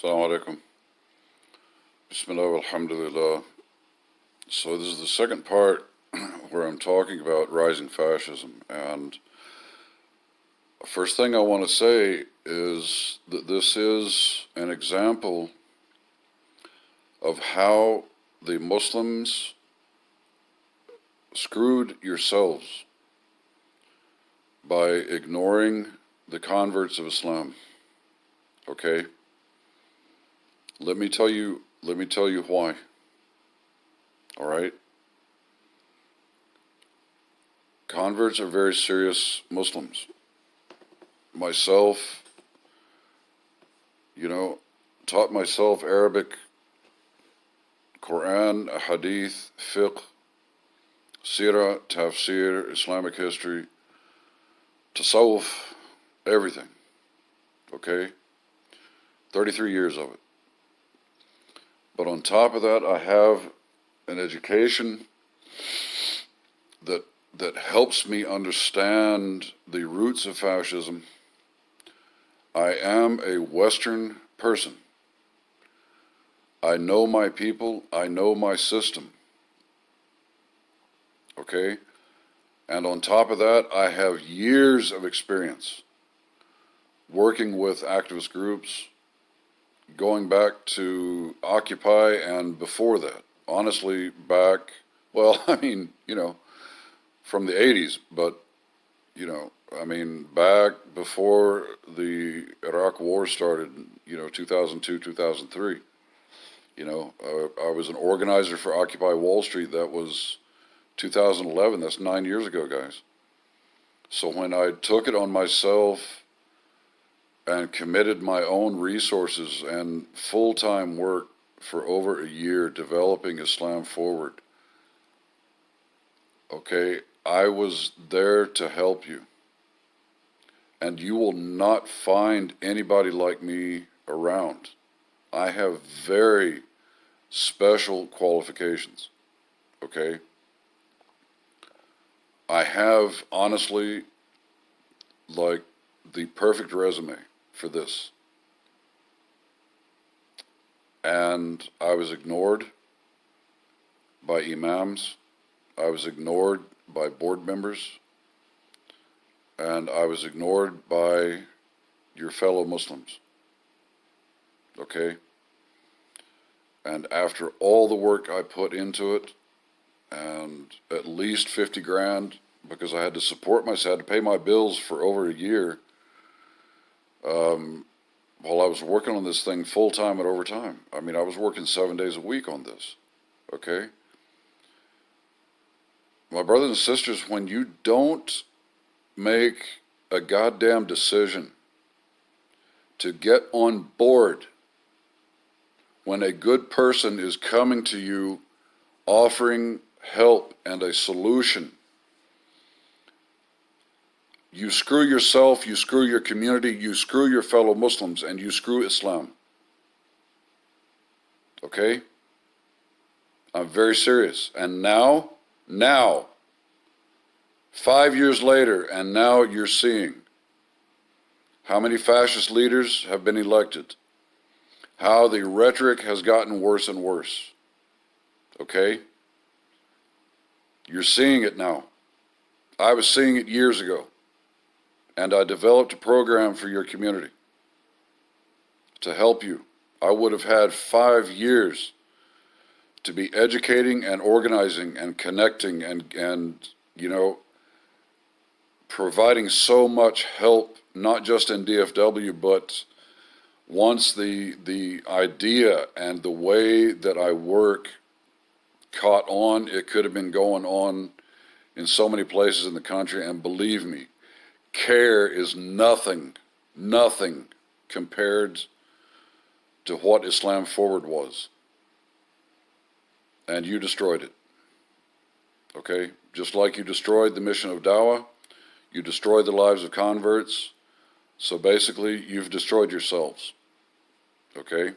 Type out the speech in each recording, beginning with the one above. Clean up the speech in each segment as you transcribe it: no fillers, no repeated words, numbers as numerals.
Assalamu alaikum. Bismillah, alhamdulillah. So this is the second part where I'm talking about rising fascism. And the first thing I want to say is that this is an example of how the Muslims screwed yourselves by ignoring the converts of Islam. Okay? Let me tell you why. All right? Converts are very serious Muslims. Myself, taught myself Arabic, Quran, Hadith, Fiqh, Sirah, Tafsir, Islamic history, Tasawwuf, everything. Okay? 33 years of it. But on top of that, I have an education that helps me understand the roots of fascism. I am a Western person. I know my people. I know my system. Okay? And on top of that, I have years of experience working with activist groups, going back to Occupy and before that. Honestly, back, from the 80s, but, back before the Iraq War started, 2002, 2003. I was an organizer for Occupy Wall Street. That was 2011. That's 9 years ago, guys. So when I took it on myself and committed my own resources and full-time work for over a year developing Islam Forward, okay, I was there to help you. And you will not find anybody like me around. I have very special qualifications, okay? I have, honestly, like the perfect resume for this. And I was ignored by imams. I was ignored by board members. And I was ignored by your fellow Muslims. Okay? And after all the work I put into it, and at least 50 grand, because I had to support myself, I had to pay my bills for over a year, while I was working on this thing full-time and overtime. I was working 7 days a week on this, okay? My brothers and sisters, when you don't make a goddamn decision to get on board when a good person is coming to you offering help and a solution, you screw yourself, you screw your community, you screw your fellow Muslims, and you screw Islam. Okay? I'm very serious. And now, 5 years later, and now you're seeing how many fascist leaders have been elected, how the rhetoric has gotten worse and worse. Okay? You're seeing it now. I was seeing it years ago. And I developed a program for your community to help you. I would have had 5 years to be educating and organizing and connecting and providing so much help, not just in DFW, but once the idea and the way that I work caught on, it could have been going on in so many places in the country. And believe me, CARE is nothing compared to what Islam Forward was. And you destroyed it. Okay? Just like you destroyed the mission of Dawah, you destroyed the lives of converts. So basically, you've destroyed yourselves. Okay?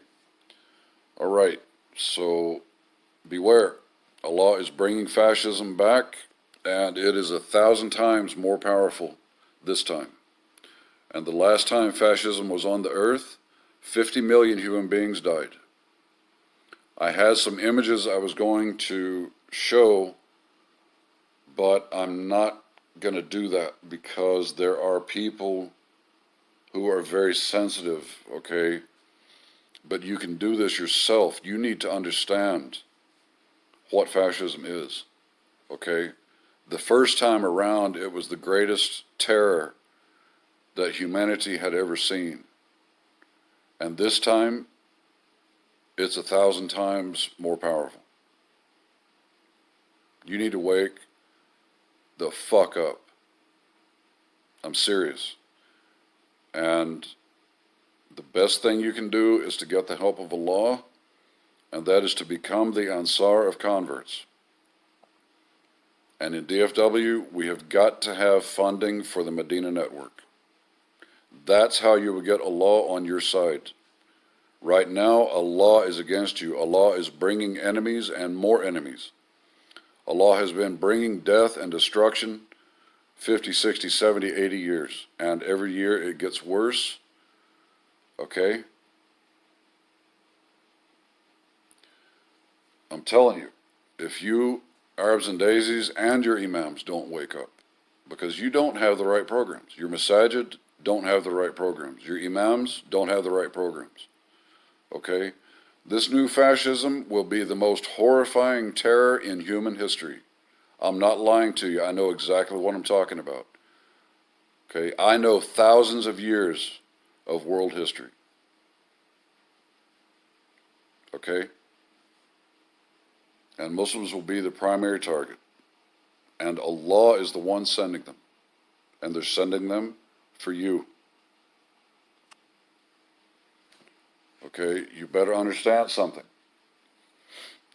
All right. So beware. Allah is bringing fascism back, and it is 1,000 times more powerful this time. And the last time fascism was on the earth, 50 million human beings died. I had some images I was going to show, but I'm not going to do that because there are people who are very sensitive, okay? But you can do this yourself. You need to understand what fascism is, okay? The first time around, it was the greatest terror that humanity had ever seen. And this time, it's 1,000 times more powerful. You need to wake the fuck up. I'm serious. And the best thing you can do is to get the help of Allah, and that is to become the Ansar of converts. And in DFW, we have got to have funding for the Medina Network. That's how you will get Allah on your side. Right now, Allah is against you. Allah is bringing enemies and more enemies. Allah has been bringing death and destruction 50, 60, 70, 80 years. And every year it gets worse. Okay? I'm telling you, if you Arabs and Daisies and your imams don't wake up, because you don't have the right programs. Your masajid don't have the right programs. Your imams don't have the right programs. Okay? This new fascism will be the most horrifying terror in human history. I'm not lying to you. I know exactly what I'm talking about. Okay? I know thousands of years of world history. Okay? And Muslims will be the primary target. And Allah is the one sending them. And they're sending them for you. Okay, you better understand something.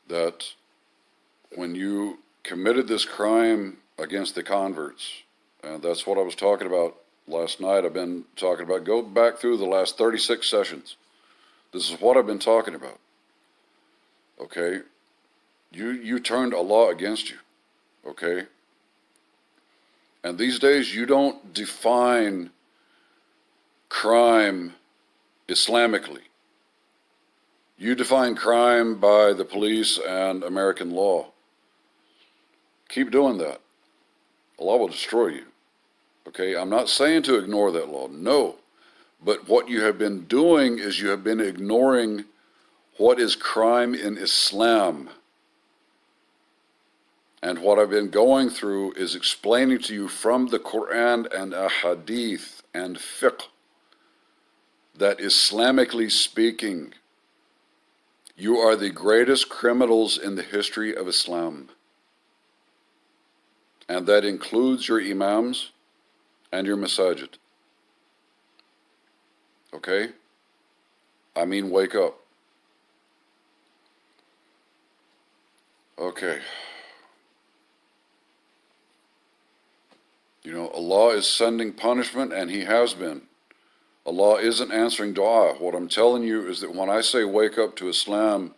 That when you committed this crime against the converts, and that's what I was talking about last night, I've been talking about, go back through the last 36 sessions. This is what I've been talking about. Okay, you turned Allah against you. Okay, and these days you don't define crime Islamically. You define crime by the police and American law. Keep doing that. Allah will destroy you. Okay, I'm not saying to ignore that law, no. But what you have been doing is you have been ignoring what is crime in Islam. And what I've been going through is explaining to you from the Quran and ahadith and fiqh that Islamically speaking, you are the greatest criminals in the history of Islam. And that includes your imams and your masajid. Okay? I mean, wake up. Okay. You know, Allah is sending punishment, and He has been. Allah isn't answering dua. What I'm telling you is that when I say wake up to Islam,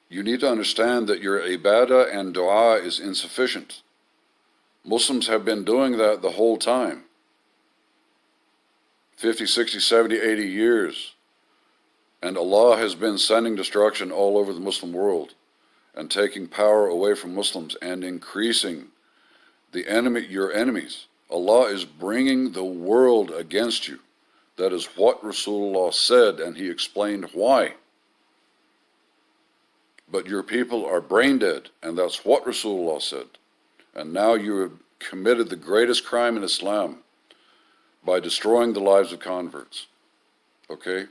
you need to understand that your ibadah and dua is insufficient. Muslims have been doing that the whole time. 50, 60, 70, 80 years. And Allah has been sending destruction all over the Muslim world and taking power away from Muslims and increasing your enemies. Allah is bringing the world against you. That is what Rasulullah said, and he explained why. But your people are brain dead, and that's what Rasulullah said. And now you have committed the greatest crime in Islam by destroying the lives of converts. Okay?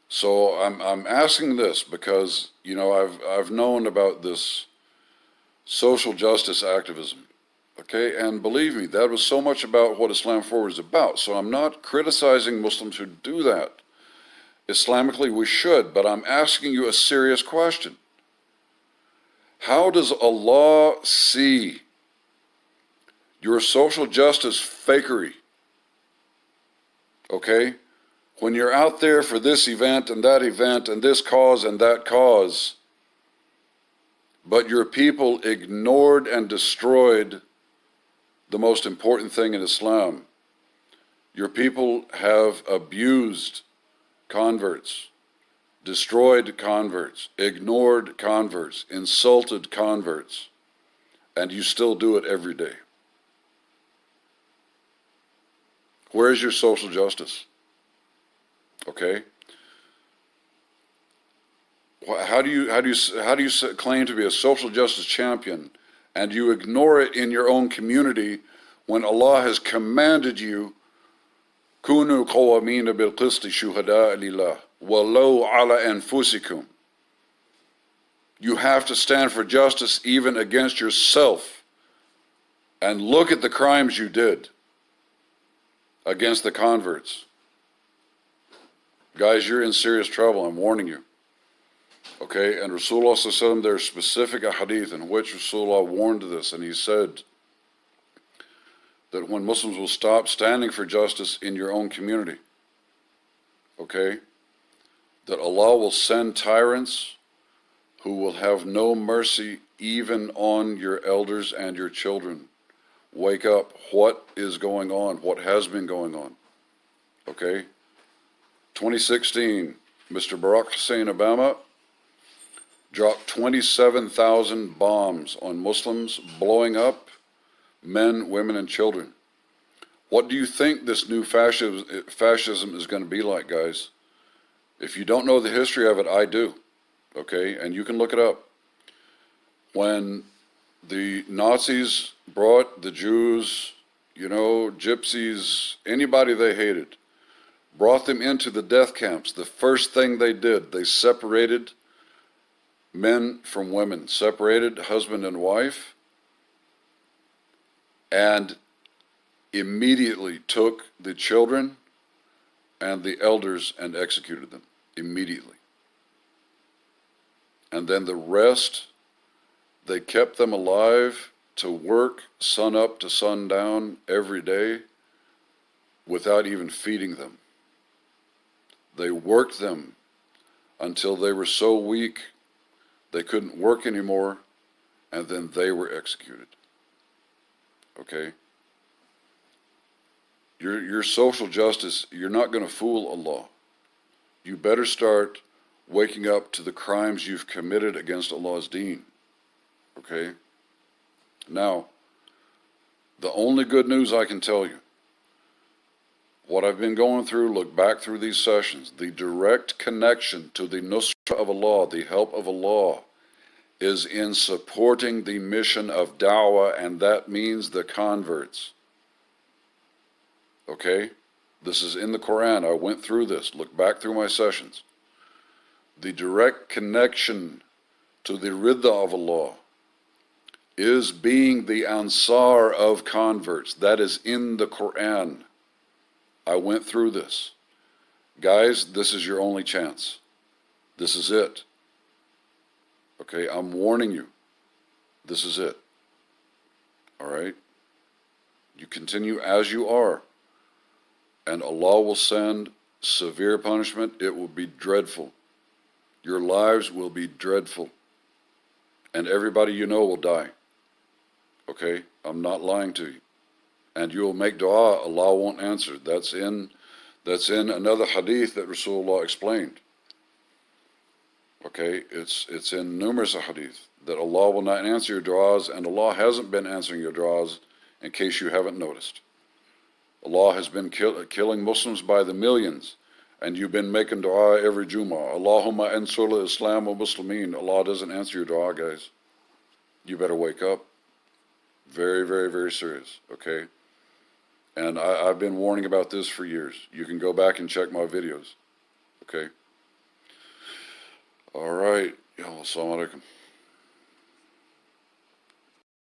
So I'm asking this because, you know, I've known about this social justice activism. Okay, and believe me, that was so much about what Islam Forward is about. So I'm not criticizing Muslims who do that. Islamically, we should, but I'm asking you a serious question. How does Allah see your social justice fakery? Okay? When you're out there for this event and this cause and that cause, but your people ignored and destroyed the most important thing in Islam. Your people have abused converts, destroyed converts, ignored converts, insulted converts, and you still do it every day. Where's your social justice? Okay? How do you claim to be a social justice champion and you ignore it in your own community when Allah has commanded you, كونوا قوامين بالقسط شهداء لله ولو على أنفسكم? You have to stand for justice even against yourself. And look at the crimes you did against the converts. Guys, you're in serious trouble, I'm warning you. Okay, and Rasulullah sallallahu alaihi wasallam, there's specific hadith in which Rasulullah warned this, and he said that when Muslims will stop standing for justice in your own community, okay, that Allah will send tyrants who will have no mercy even on your elders and your children. Wake up. What is going on? What has been going on? Okay? 2016, Mr. Barack Hussein Obama dropped 27,000 bombs on Muslims, blowing up men, women, and children. What do you think this new fascism is going to be like, guys? If you don't know the history of it, I do. Okay? And you can look it up. When the Nazis brought the Jews, gypsies, anybody they hated, brought them into the death camps, the first thing they did, they separated men from women, separated husband and wife, and immediately took the children and the elders and executed them immediately. And then the rest, they kept them alive to work sun up to sundown every day without even feeding them. They worked them until they were so weak they couldn't work anymore, and then they were executed. Okay? Your social justice, you're not going to fool Allah. You better start waking up to the crimes you've committed against Allah's deen. Okay? Now, the only good news I can tell you, what I've been going through, look back through these sessions, the direct connection to the nusra of Allah, the help of Allah, is in supporting the mission of da'wah, and that means the converts. Okay? This is in the Quran. I went through this. Look back through my sessions. The direct connection to the ridda of Allah is being the ansar of converts. That is in the Quran. I went through this. Guys, this is your only chance. This is it. Okay, I'm warning you. This is it. All right? You continue as you are, and Allah will send severe punishment. It will be dreadful. Your lives will be dreadful. And everybody you know will die. Okay? I'm not lying to you. And you will make dua, Allah won't answer. That's in another hadith that Rasulullah explained. Okay? It's in numerous hadith that Allah will not answer your du'as, and Allah hasn't been answering your du'as, in case you haven't noticed. Allah has been killing Muslims by the millions, and you've been making dua every Jummah. Allahumma ansur Islam wa Muslimin. Allah doesn't answer your dua, guys. You better wake up. Very, very, very serious, okay? And I've been warning about this for years. You can go back and check my videos, okay? All right. Assalamu alaikum.